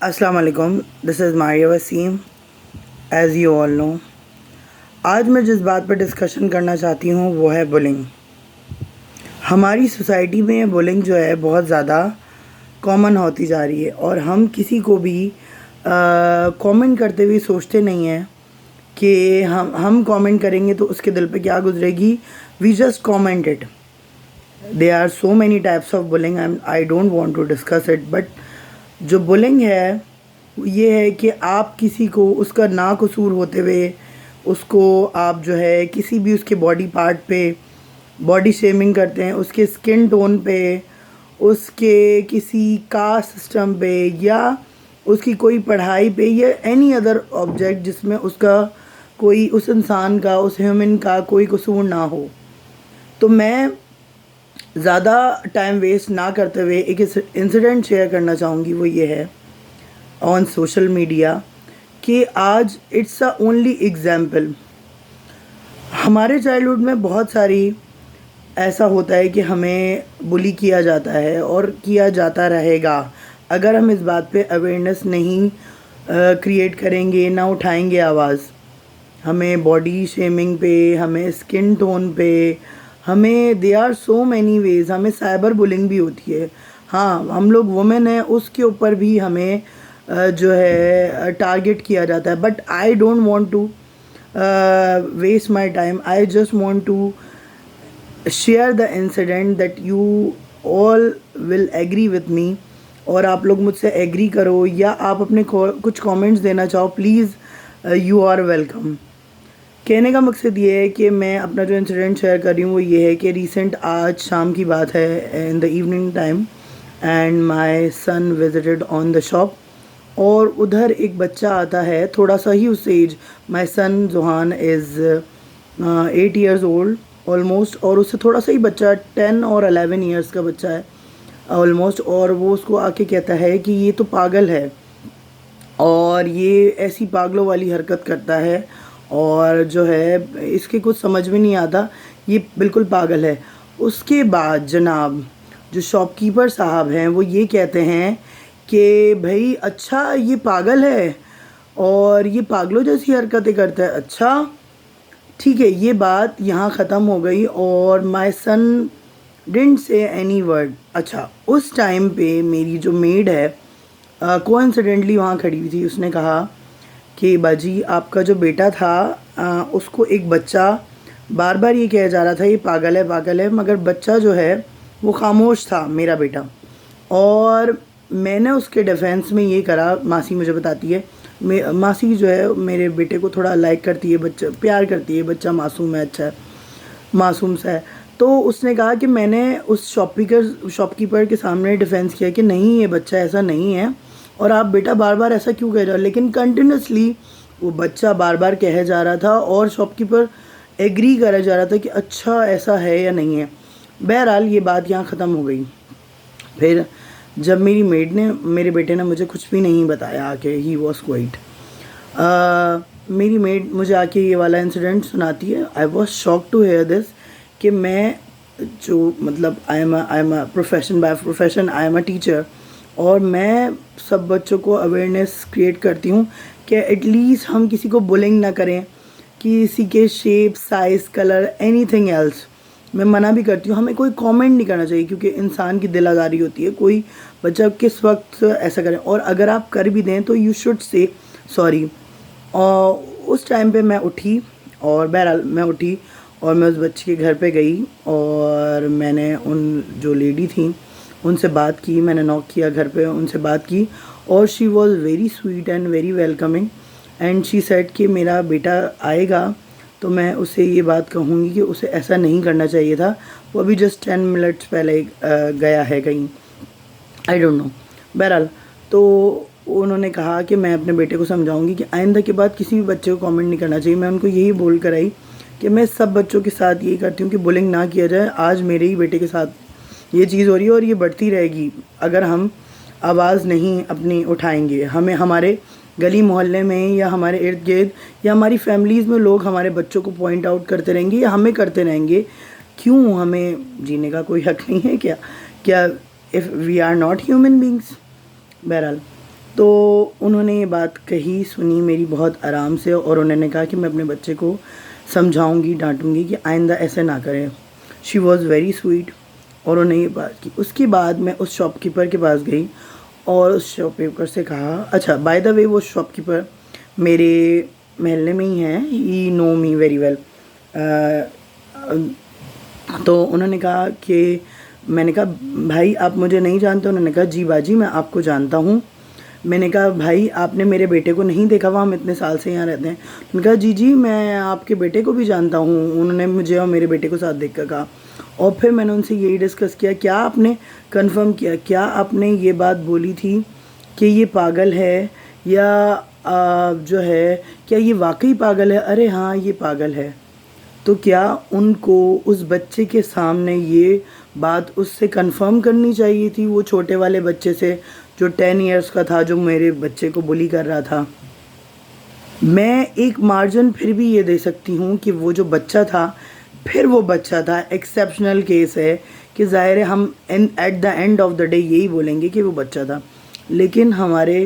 अस्सलाम वालेकुम, this is Maria Waseem. As you all know, आज मैं जिस बात पर डिस्कशन करना चाहती हूँ वो है बुलिंग। हमारी सोसाइटी में बुलिंग जो है बहुत ज़्यादा कॉमन होती जा रही है और हम किसी को भी कमेंट करते हुए सोचते नहीं हैं कि हम कमेंट करेंगे तो उसके दिल पे क्या गुजरेगी। We just comment it. There are so many types of bullying and I don't want to discuss it, but जो बुलिंग है वो ये है कि आप किसी को उसका ना कसूर होते हुए उसको आप जो है किसी भी उसके बॉडी पार्ट पे बॉडी शेमिंग करते हैं, उसके स्किन टोन पे, उसके किसी कास्ट सिस्टम पे या उसकी कोई पढ़ाई पे या एनी अदर ऑब्जेक्ट जिसमें उसका कोई उस इंसान का उस ह्यूमन का कोई कसूर ना हो। तो मैं ज़्यादा टाइम वेस्ट ना करते हुए एक इंसिडेंट शेयर करना चाहूँगी। वो ये है ऑन सोशल मीडिया कि आज इट्स अ ओनली एग्जाम्पल। हमारे चाइल्डहुड में बहुत सारी ऐसा होता है कि हमें बुली किया जाता है और किया जाता रहेगा अगर हम इस बात पे अवेयरनेस नहीं क्रिएट करेंगे, ना उठाएंगे आवाज़। हमें बॉडी शेमिंग पे, हमें स्किन टोन पे, हमें they are so many ways, हमें साइबर बुलिंग भी होती है। हाँ, हम लोग वुमेन हैं, उसके ऊपर भी हमें जो है टारगेट किया जाता है। But I don't want to waste my time, I just want to share the incident that you all will agree with me. और आप लोग मुझसे एग्री करो या आप अपने कुछ कमेंट्स देना चाहो, प्लीज़ यू आर वेलकम। कहने का मकसद ये है कि मैं अपना जो इंसिडेंट शेयर कर रही हूँ वो ये है कि रिसेंट आज शाम की बात है, in the evening time, and my son visited on the shop. और उधर एक बच्चा आता है, थोड़ा सा ही उस age, my son Juhan is 8 years old almost, और उससे थोड़ा सा ही बच्चा 10 और 11 years का बच्चा है ऑलमोस्ट। और वो उसको आके कहता है कि ये तो पागल है और ये ऐसी पागलों वाली हरकत करता है और जो है इसके कुछ समझ में नहीं आता, ये बिल्कुल पागल है। उसके बाद जनाब जो शॉपकीपर साहब हैं वो ये कहते हैं कि भाई अच्छा ये पागल है और ये पागलों जैसी हरकतें करता है, अच्छा ठीक है। ये बात यहाँ ख़त्म हो गई और my son didn't say any word. अच्छा, उस टाइम पे मेरी जो मेड है कोइंसिडेंटली वहाँ खड़ी हुई थी। उसने कहा कि बाजी आपका जो बेटा था उसको एक बच्चा बार बार ये कहा जा रहा था ये पागल है, मगर बच्चा जो है वो खामोश था, मेरा बेटा। और मैंने उसके डिफेंस में ये करा, मासी मुझे बताती है, मासी जो है मेरे बेटे को थोड़ा लाइक करती है, बच्चा प्यार करती है, बच्चा मासूम है, अच्छा है, मासूम सा है। तो उसने कहा कि मैंने उस शॉपकीपर के सामने डिफेंस किया कि नहीं ये बच्चा ऐसा नहीं है और आप बेटा बार बार ऐसा क्यों कह रहे हो। लेकिन कंटिन्यूसली वो बच्चा बार बार कहे जा रहा था और शॉपकीपर एग्री करा जा रहा था कि अच्छा ऐसा है या नहीं है। बहरहाल ये बात यहाँ ख़त्म हो गई। फिर जब मेरी मेड ने, मेरे बेटे ने मुझे कुछ भी नहीं बताया आके, ही वॉज क्वाइट, मेरी मेड मुझे आके ये वाला इंसिडेंट सुनाती है। I was shock to hear this कि मैं जो मतलब I am a profession, by profession I am a teacher, और मैं सब बच्चों को अवेयरनेस क्रिएट करती हूँ कि एटलीस्ट हम किसी को बुलिंग ना करें, किसी के shape, size, colour, anything else. मैं मना भी करती हूँ, हमें कोई कमेंट नहीं करना चाहिए क्योंकि इंसान की दिल आज़ारी होती है, कोई बच्चा किस वक्त ऐसा करें, और अगर आप कर भी दें तो यू शुड से सॉरी। और उस टाइम पे मैं उठी और बहरहाल मैं उठी और मैं उस बच्चे के घर पे गई और मैंने उन जो लेडी थी उनसे बात की, मैंने नॉक किया घर पे, उनसे बात की और she was very sweet and very welcoming and she said कि मेरा बेटा आएगा तो मैं उसे ये बात कहूँगी कि उसे ऐसा नहीं करना चाहिए था, वो अभी जस्ट 10 मिनट्स पहले गया है कहीं, आई डोंट नो। बहरहाल तो उन्होंने कहा कि मैं अपने बेटे को समझाऊंगी कि आइंदा के बाद किसी भी बच्चे को कमेंट नहीं करना चाहिए। मैं उनको यही बोल कर आई कि मैं सब बच्चों के साथ यही करती हूँ कि बुलिंग ना किया जाए। आज मेरे ही बेटे के साथ ये चीज़ हो रही है और ये बढ़ती रहेगी अगर हम आवाज़ नहीं अपनी उठाएंगे। हमें हमारे गली मोहल्ले में या हमारे इर्द गिर्द या हमारी फैमिलीज़ में लोग हमारे बच्चों को पॉइंट आउट करते रहेंगे या हमें करते रहेंगे। क्यों हमें जीने का कोई हक नहीं है क्या? If we are not human beings? बहरहाल تو انہوں نے یہ بات کہی سنی میری بہت آرام سے، اور انہوں نے کہا کہ میں اپنے بچے کو سمجھاؤں گی، ڈانٹوں گی کہ آئندہ ایسے نہ کرے. شی واز ویری سویٹ، اور انہوں نے یہ بات کی. اس کے بعد میں اس شاپ کیپر کے پاس گئی اور اس شاپ کیپر سے کہا، اچھا بائی دا وے وہ شاپ کیپر میرے محلے میں ہی ہیں، ہی نو می ویری ویل. تو انہوں نے کہا کہ میں نے کہا بھائی آپ مجھے نہیں جانتے؟ انہوں نے کہا جی باجی میں آپ کو جانتا ہوں. میں نے کہا بھائی آپ نے میرے بیٹے کو نہیں دیکھا؟ وہاں ہم اتنے سال سے یہاں رہتے ہیں. انہوں نے کہا جی جی میں آپ کے بیٹے کو بھی جانتا ہوں. انہوں نے مجھے اور میرے بیٹے کو ساتھ دیکھ کر کہا. اور پھر میں نے ان سے یہی ڈسکس کیا، کیا آپ نے کنفرم کیا، کیا آپ نے یہ بات بولی تھی کہ یہ پاگل ہے یا جو ہے کیا یہ واقعی پاگل ہے؟ ارے ہاں یہ پاگل ہے. تو کیا ان کو اس بچے کے سامنے یہ بات اس سے کنفرم کرنی چاہیے تھی، وہ چھوٹے والے بچے سے جو 10 ایئرس کا تھا، جو میرے بچے کو بلی کر رہا تھا؟ میں ایک مارجن پھر بھی یہ دے سکتی ہوں کہ وہ جو بچہ تھا، پھر وہ بچہ تھا، ایکسیپشنل کیس ہے کہ ظاہر ہے ہم at the end of the day یہی بولیں گے کہ وہ بچہ تھا. لیکن ہمارے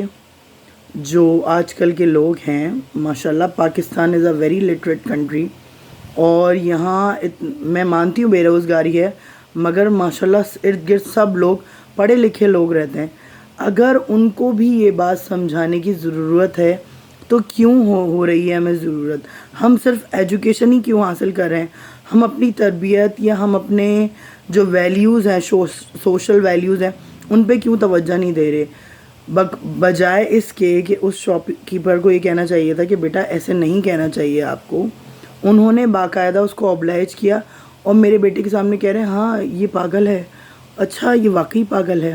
جو آج کل کے لوگ ہیں ماشاءاللہ، پاکستان از اے ویری لٹریٹ کنٹری، اور یہاں میں مانتی ہوں بے روزگاری ہے، مگر ماشاءاللہ ارد گرد سب لوگ پڑھے لکھے لوگ رہتے ہیں. اگر ان کو بھی یہ بات سمجھانے کی ضرورت ہے تو کیوں ہو رہی ہے ہمیں ضرورت؟ ہم صرف ایجوکیشن ہی کیوں حاصل کر رہے ہیں؟ ہم اپنی تربیت یا ہم اپنے جو ویلیوز ہیں، سوشل ویلیوز ہیں، ان پہ کیوں توجہ نہیں دے رہے؟ بجائے اس کے کہ اس شاپ کیپر کو یہ کہنا چاہیے تھا کہ بیٹا ایسے نہیں کہنا چاہیے آپ کو. انہوں نے باقاعدہ اس کو اوبلائج کیا اور میرے بیٹے کے سامنے کہہ رہے ہیں ہاں یہ پاگل ہے. اچھا یہ واقعی پاگل ہے؟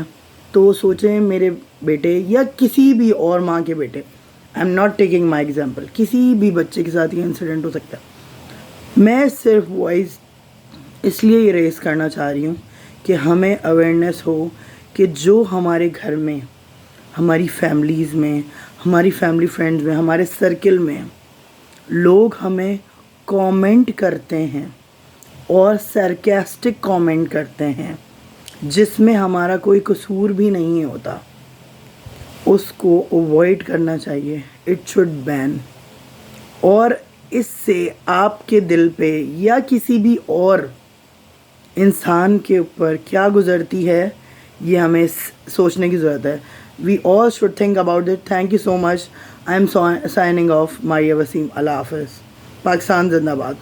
تو سوچیں میرے بیٹے یا کسی بھی اور ماں کے بیٹے، I am not taking my example, کسی بھی بچے کے ساتھ یہ انسیڈنٹ ہو سکتا ہے. میں صرف وائس اس لیے یہ ریز کرنا چاہ رہی ہوں کہ ہمیں اویئرنیس ہو کہ جو ہمارے گھر میں، ہماری فیملیز میں، ہماری فیملی فرینڈز میں، ہمارے سرکل میں لوگ ہمیں کامنٹ کرتے ہیں اور سرکیسٹک کامنٹ کرتے ہیں جس میں ہمارا کوئی قصور بھی نہیں ہوتا، اس کو اوائڈ کرنا چاہیے. It should been. اور اس سے آپ کے دل پہ یا کسی بھی اور انسان کے اوپر کیا گزرتی ہے یہ ہمیں سوچنے کی ضرورت ہے. We all should think about it. Thank you so much. I am signing off. Maria Waseem. اللہ حافظ. پاکستان زندہ باد.